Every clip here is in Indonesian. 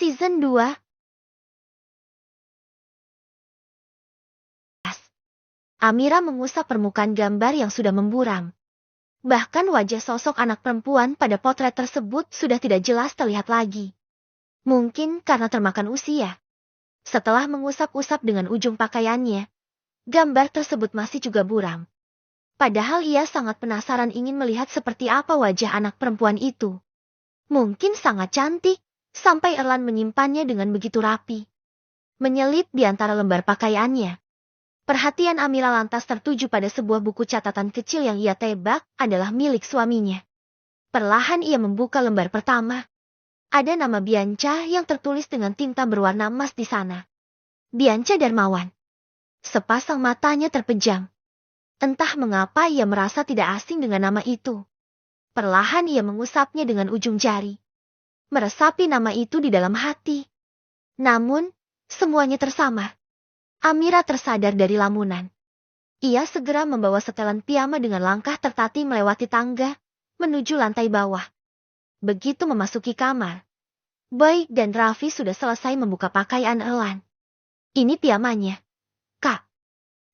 Season 2. Amira mengusap permukaan gambar yang sudah memburam. Bahkan wajah sosok anak perempuan pada potret tersebut sudah tidak jelas terlihat lagi. Mungkin karena termakan usia. Setelah mengusap-usap dengan ujung pakaiannya, gambar tersebut masih juga buram. Padahal ia sangat penasaran ingin melihat seperti apa wajah anak perempuan itu. Mungkin sangat cantik, sampai Erlan menyimpannya dengan begitu rapi. Menyelip di antara lembar pakaiannya. Perhatian Amira lantas tertuju pada sebuah buku catatan kecil yang ia tebak adalah milik suaminya. Perlahan ia membuka lembar pertama. Ada nama Bianca yang tertulis dengan tinta berwarna emas di sana. Bianca Darmawan. Sepasang matanya terpejam. Entah mengapa ia merasa tidak asing dengan nama itu. Perlahan ia mengusapnya dengan ujung jari. Meresapi nama itu di dalam hati. Namun, semuanya tersamar. Amira tersadar dari lamunan. Ia segera membawa setelan piyama dengan langkah tertatih melewati tangga, menuju lantai bawah. Begitu memasuki kamar, Boy dan Raffi sudah selesai membuka pakaian Erlan. Ini piyamanya, Kak.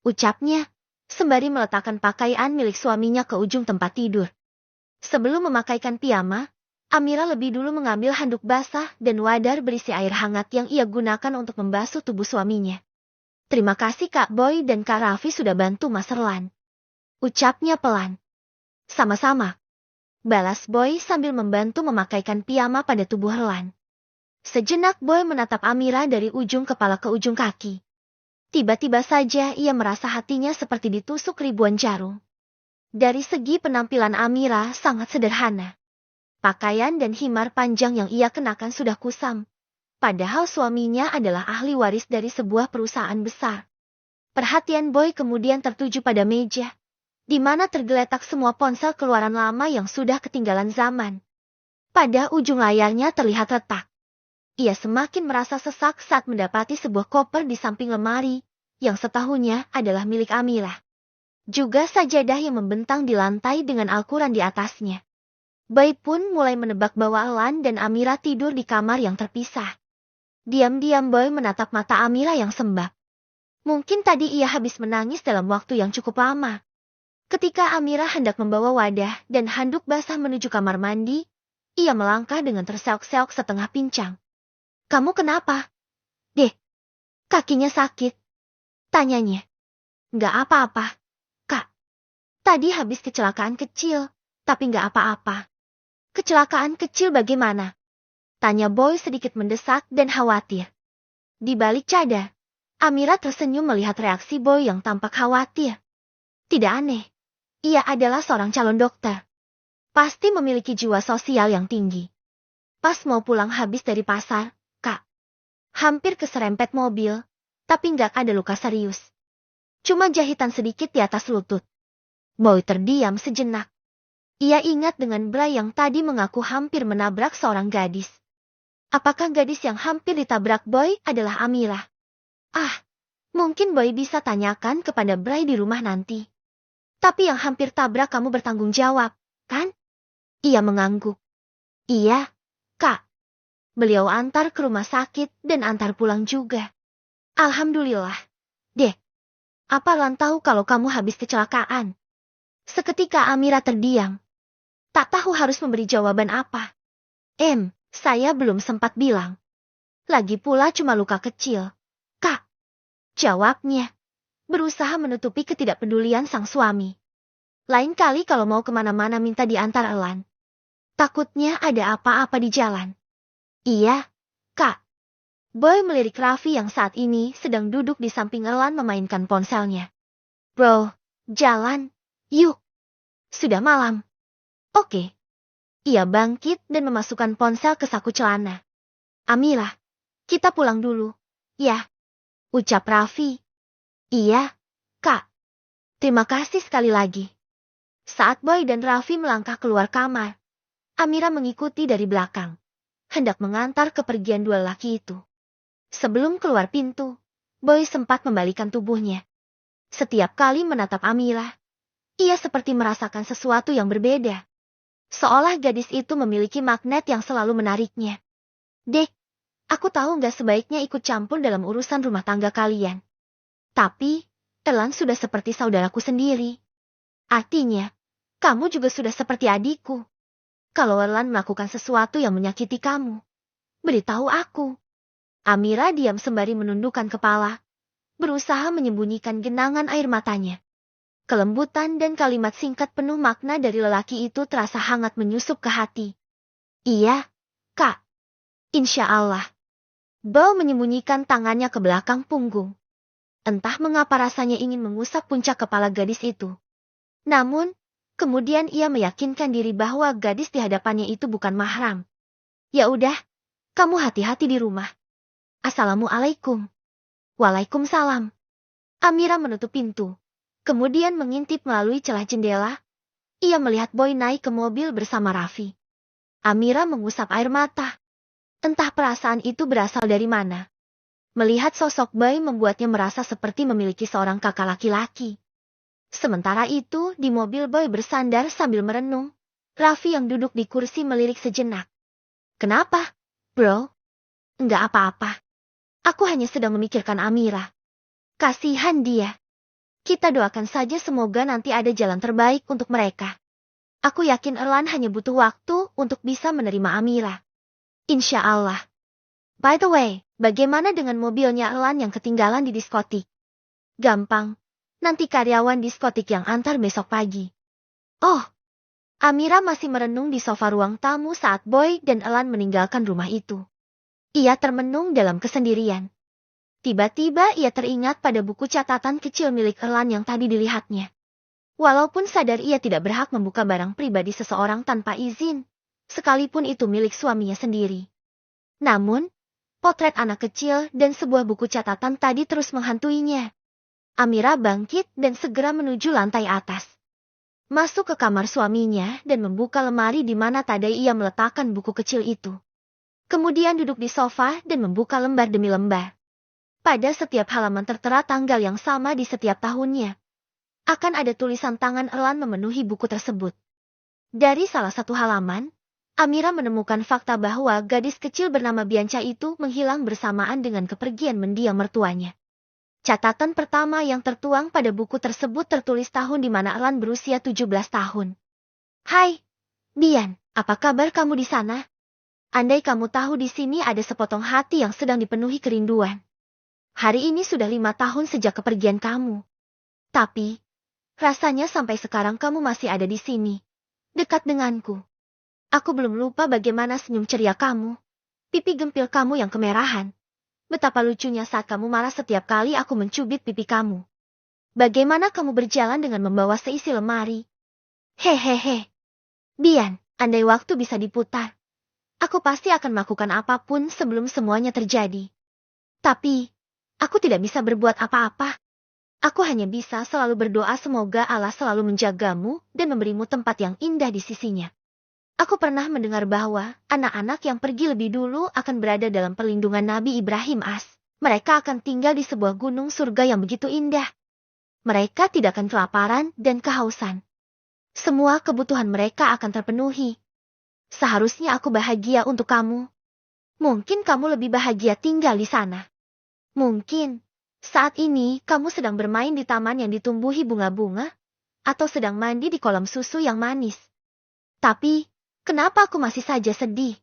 Ucapnya, sembari meletakkan pakaian milik suaminya ke ujung tempat tidur. Sebelum memakaikan piyama, Amira lebih dulu mengambil handuk basah dan wadah berisi air hangat yang ia gunakan untuk membasuh tubuh suaminya. Terima kasih Kak Boy dan Kak Raffi sudah bantu Mas Erlan. Ucapnya pelan. Sama-sama. Balas Boy sambil membantu memakaikan piyama pada tubuh Erlan. Sejenak Boy menatap Amira dari ujung kepala ke ujung kaki. Tiba-tiba saja ia merasa hatinya seperti ditusuk ribuan jarum. Dari segi penampilan Amira sangat sederhana. Pakaian dan himar panjang yang ia kenakan sudah kusam. Padahal suaminya adalah ahli waris dari sebuah perusahaan besar. Perhatian Boy kemudian tertuju pada meja, di mana tergeletak semua ponsel keluaran lama yang sudah ketinggalan zaman. Pada ujung layarnya terlihat retak. Ia semakin merasa sesak saat mendapati sebuah koper di samping lemari, yang setahunya adalah milik Amira. Juga sajadah yang membentang di lantai dengan Al-Quran di atasnya. Boy pun mulai menebak bahwa Erlan dan Amira tidur di kamar yang terpisah. Diam-diam Boy menatap mata Amira yang sembab. Mungkin tadi ia habis menangis dalam waktu yang cukup lama. Ketika Amira hendak membawa wadah dan handuk basah menuju kamar mandi, ia melangkah dengan terseok-seok setengah pincang. Kamu kenapa? Deh, kakinya sakit. Tanyanya. Nggak apa-apa. Tadi habis kecelakaan kecil, tapi nggak apa-apa. Kecelakaan kecil bagaimana? Tanya Boy sedikit mendesak dan khawatir. Di balik cada, Amira tersenyum melihat reaksi Boy yang tampak khawatir. Tidak aneh, ia adalah seorang calon dokter. Pasti memiliki jiwa sosial yang tinggi. Pas mau pulang habis dari pasar, Kak. Hampir keserempet mobil, tapi nggak ada luka serius. Cuma jahitan sedikit di atas lutut. Boy terdiam sejenak. Ia ingat dengan Bray yang tadi mengaku hampir menabrak seorang gadis. Apakah gadis yang hampir ditabrak Boy adalah Amira? Mungkin Boy bisa tanyakan kepada Bray di rumah nanti. Tapi yang hampir tabrak kamu bertanggung jawab, kan? Ia mengangguk. Iya, Kak. Beliau antar ke rumah sakit dan antar pulang juga. Alhamdulillah. Dek, apa Erlan tahu kalau kamu habis kecelakaan? Seketika Amira terdiam. Tak tahu harus memberi jawaban apa. Saya belum sempat bilang. Lagi pula cuma luka kecil. Kak. Jawabnya. Berusaha menutupi ketidakpedulian sang suami. Lain kali kalau mau kemana-mana minta diantar Erlan. Takutnya ada apa-apa di jalan. Iya, Kak. Boy melirik Raffi yang saat ini sedang duduk di samping Erlan memainkan ponselnya. Bro, jalan. Yuk. Sudah malam. Oke. Ia bangkit dan memasukkan ponsel ke saku celana. Amira, kita pulang dulu. Ya. Ucap Raffi. Iya, Kak. Terima kasih sekali lagi. Saat Boy dan Raffi melangkah keluar kamar, Amira mengikuti dari belakang. Hendak mengantar kepergian dua laki itu. Sebelum keluar pintu, Boy sempat membalikan tubuhnya. Setiap kali menatap Amira, ia seperti merasakan sesuatu yang berbeda. Seolah gadis itu memiliki magnet yang selalu menariknya. Dek, Aku tahu nggak sebaiknya ikut campur dalam urusan rumah tangga kalian. Tapi, Elan sudah seperti saudaraku sendiri. Artinya, kamu juga sudah seperti adikku. Kalau Elan melakukan sesuatu yang menyakiti kamu, beritahu aku. Amira diam sembari menundukkan kepala, berusaha menyembunyikan genangan air matanya. Kelembutan dan kalimat singkat penuh makna dari lelaki itu terasa hangat menyusup ke hati. Iya, Kak. Insya Allah. Bao menyembunyikan tangannya ke belakang punggung. Entah mengapa rasanya ingin mengusap puncak kepala gadis itu. Namun, kemudian ia meyakinkan diri bahwa gadis di hadapannya itu bukan mahram. Ya udah, kamu hati-hati di rumah. Assalamualaikum. Waalaikumsalam. Amira menutup pintu. Kemudian mengintip melalui celah jendela. Ia melihat Boy naik ke mobil bersama Raffi. Amira mengusap air mata. Entah perasaan itu berasal dari mana. Melihat sosok Boy membuatnya merasa seperti memiliki seorang kakak laki-laki. Sementara itu, di mobil Boy bersandar sambil merenung. Raffi yang duduk di kursi melirik sejenak. Kenapa, bro? Enggak apa-apa. Aku hanya sedang memikirkan Amira. Kasihan dia. Kita doakan saja semoga nanti ada jalan terbaik untuk mereka. Aku yakin Erlan hanya butuh waktu untuk bisa menerima Amira. Insya Allah. By the way, bagaimana dengan mobilnya Erlan yang ketinggalan di diskotik? Gampang. Nanti karyawan diskotik yang antar besok pagi. Oh. Amira masih merenung di sofa ruang tamu saat Boy dan Erlan meninggalkan rumah itu. Ia termenung dalam kesendirian. Tiba-tiba ia teringat pada buku catatan kecil milik Erlan yang tadi dilihatnya. Walaupun sadar ia tidak berhak membuka barang pribadi seseorang tanpa izin, sekalipun itu milik suaminya sendiri. Namun, potret anak kecil dan sebuah buku catatan tadi terus menghantuinya. Amira bangkit dan segera menuju lantai atas. Masuk ke kamar suaminya dan membuka lemari di mana tadi ia meletakkan buku kecil itu. Kemudian duduk di sofa dan membuka lembar demi lembar. Pada setiap halaman tertera tanggal yang sama di setiap tahunnya. Akan ada tulisan tangan Erlan memenuhi buku tersebut. Dari salah satu halaman, Amira menemukan fakta bahwa gadis kecil bernama Bianca itu menghilang bersamaan dengan kepergian mendiang mertuanya. Catatan pertama yang tertuang pada buku tersebut tertulis tahun di mana Erlan berusia 17 tahun. Hai, Bian, apa kabar kamu di sana? Andai kamu tahu di sini ada sepotong hati yang sedang dipenuhi kerinduan. Hari ini sudah 5 tahun sejak kepergian kamu. Tapi, rasanya sampai sekarang kamu masih ada di sini, dekat denganku. Aku belum lupa bagaimana senyum ceria kamu, pipi gempil kamu yang kemerahan. Betapa lucunya saat kamu marah setiap kali aku mencubit pipi kamu. Bagaimana kamu berjalan dengan membawa seisi lemari. Hehehe. Bian, andai waktu bisa diputar, aku pasti akan melakukan apapun sebelum semuanya terjadi. Tapi, aku tidak bisa berbuat apa-apa. Aku hanya bisa selalu berdoa semoga Allah selalu menjagamu dan memberimu tempat yang indah di sisinya. Aku pernah mendengar bahwa anak-anak yang pergi lebih dulu akan berada dalam perlindungan Nabi Ibrahim AS. Mereka akan tinggal di sebuah gunung surga yang begitu indah. Mereka tidak akan kelaparan dan kehausan. Semua kebutuhan mereka akan terpenuhi. Seharusnya aku bahagia untuk kamu. Mungkin kamu lebih bahagia tinggal di sana. Mungkin saat ini kamu sedang bermain di taman yang ditumbuhi bunga-bunga, atau sedang mandi di kolam susu yang manis. Tapi, kenapa aku masih saja sedih?